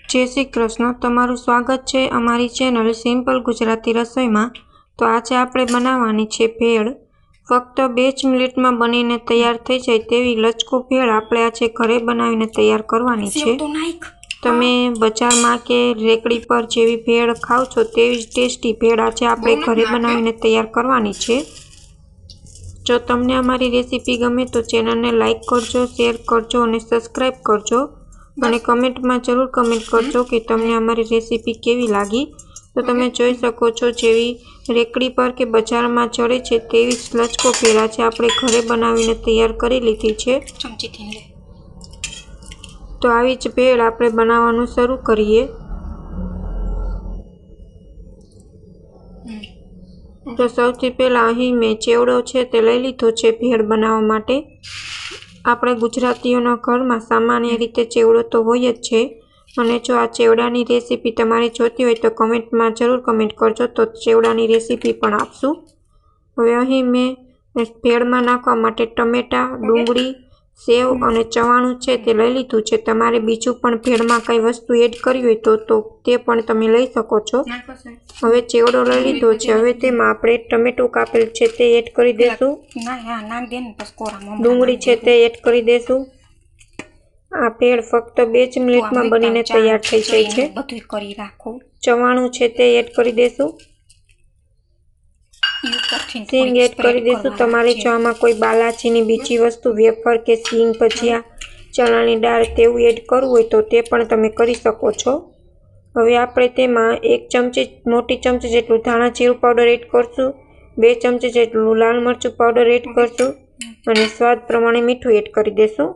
जय श्री कृष्ण। तमारुं स्वागत है अमारी चेनल सिंपल गुजराती रसोई में। तो आज आपणे बनाववानी छे भेळ। फक्त 2 मिनिट में बनीने तैयार थई जाय तेवी लचको भेळ आपणे आज घरे बनावीने तैयार करवानी छे। तमे बजारमां के रेकड़ी पर जेवी भेळ खाओ छो तेवी टेस्टी भेळ आज आपणे घरे बनावीने तैयार करवानी छे। जो तमने अमारी रेसिपी गमे तो चेनल ने लाइक करजो, शेर करजो और सब्सक्राइब करजो અને કમેન્ટમાં જરૂર કમેન્ટ કરજો કે તમને અમારી રેસીપી કેવી લાગી। તો તમે જોઈ શકો છો જેવી રેકડી પર કે બજારમાં ચડે છે તેવી જ લચકો ભેળ છે આપણે ઘરે બનાવીને તૈયાર કરી લીધી છે। તો આવી જ ભેળ આપણે બનાવવાનું શરૂ કરીએ। તો સૌથી પહેલાં અહીં મેં ચેવડો છે તે લઈ લીધો છે ભેળ બનાવવા માટે। આપણે ગુજરાતીઓના ઘરમાં સામાન્ય રીતે ચેવડો તો હોય જ છે અને જો આ ચેવડાની રેસીપી તમારે જોતી હોય તો કમેન્ટમાં જરૂર કમેન્ટ કરજો તો ચેવડાની રેસીપી પણ આપશું। હવે અહીં મેં ભેળમાં નાખવા માટે ટમેટા, ડુંગળી, સેવ અને ચવાણું છે તે લઈ લીધું છે। તમારે બીજું પણ ભેળમાં કંઈ વસ્તુ એડ કરવી હોય તો તે પણ તમે લઈ શકો છો। હવે ચેવડો લઈ લીધો છે। હવે તેમાં આપણે ટમેટું કાપેલ છે તે એડ કરી દેશું। ડુંગળી છે તે એડ કરી દેશું। આ ભેળ ફક્ત 2 જ મિનિટમાં બનીને તૈયાર થઈ જાય છે। ચવાણું છે તે એડ કરી દેશું। સિંગ એડ કરી દેશું। તમારે જો આમાં કોઈ બાલાજીની બીજી વસ્તુ વેફર કે સિંગ, ભજીયા, ચણાની દાળ તેવું એડ કરવું હોય તો તે પણ તમે કરી શકો છો। હવે આપણે તેમાં 1 ચમચી મોટી ચમચી જેટલું ધાણા જીરું પાવડર એડ કરશું, 2 ચમચી જેટલું લાલ મરચું પાવડર એડ કરશું અને સ્વાદ પ્રમાણે મીઠું એડ કરી દેશું।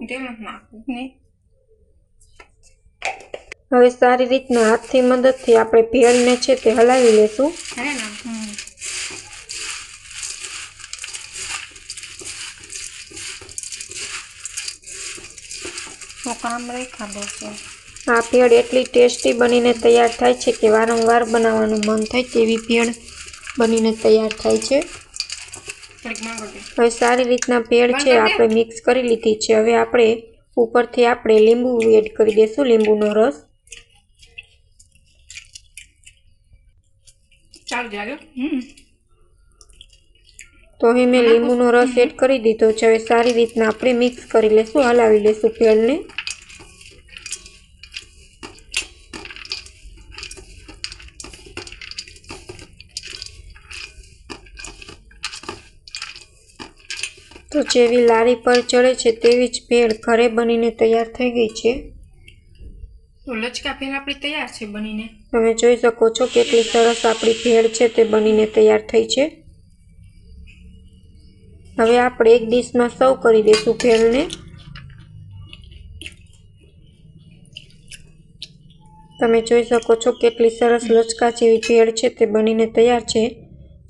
હવે સારી રીતના હાથની મદદથી આપણે ભેળને છે તે હલાવી લેશું। આ ભેળ એટલી ટેસ્ટી બનીને તૈયાર થાય છે કે વારંવાર બનાવવાનું મન થાય તેવી ભેળ બનીને તૈયાર થાય છે। હવે સારી રીતના ભેળ છે આપણે મિક્સ કરી લીધી છે। હવે આપણે ઉપરથી આપણે લીંબુ એડ કરી દઈશું, લીંબુનો રસ। તો અહીં મેં લીંબુનો રસ એડ કરી દીધો છે। હવે સારી રીતના આપણે મિક્સ કરી લેશું, હલાવી લેશું ભેળને। તો જેવી લારી પર ચડે છે તેવી જ ભેળ ઘરે બનીને તૈયાર થઈ ગઈ છે। તો લચકા ભેળ આપણી તૈયાર છે બનીને। તમે જોઈ શકો છો કેટલી સરસ આપણી ભેળ છે તે બનીને તૈયાર થઈ છે। હવે આપણે એક ડીશમાં સર્વ કરી દઈશું ભેળને। તમે જોઈ શકો છો કેટલી સરસ લચકા જેવી ભેળ છે તે બનીને તૈયાર છે,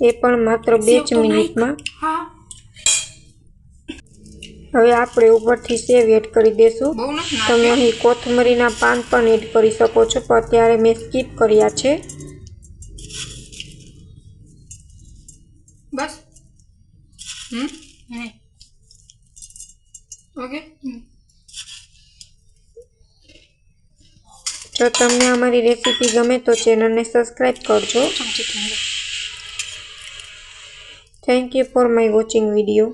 એ પણ માત્ર 2 જ મિનિટમાં। હવે આપણે ઉપરથી સેવ એડ કરી દેશું। તમે અહીં કોથમરીના પાન પણ એડ કરી શકો છો પણ અત્યારે મેં સ્કીપ કર્યા છે। બસ ઓકે। જો તમને અમારી રેસીપી ગમે તો ચેનલને સબસ્ક્રાઇબ કરજો। Thank you for my watching video.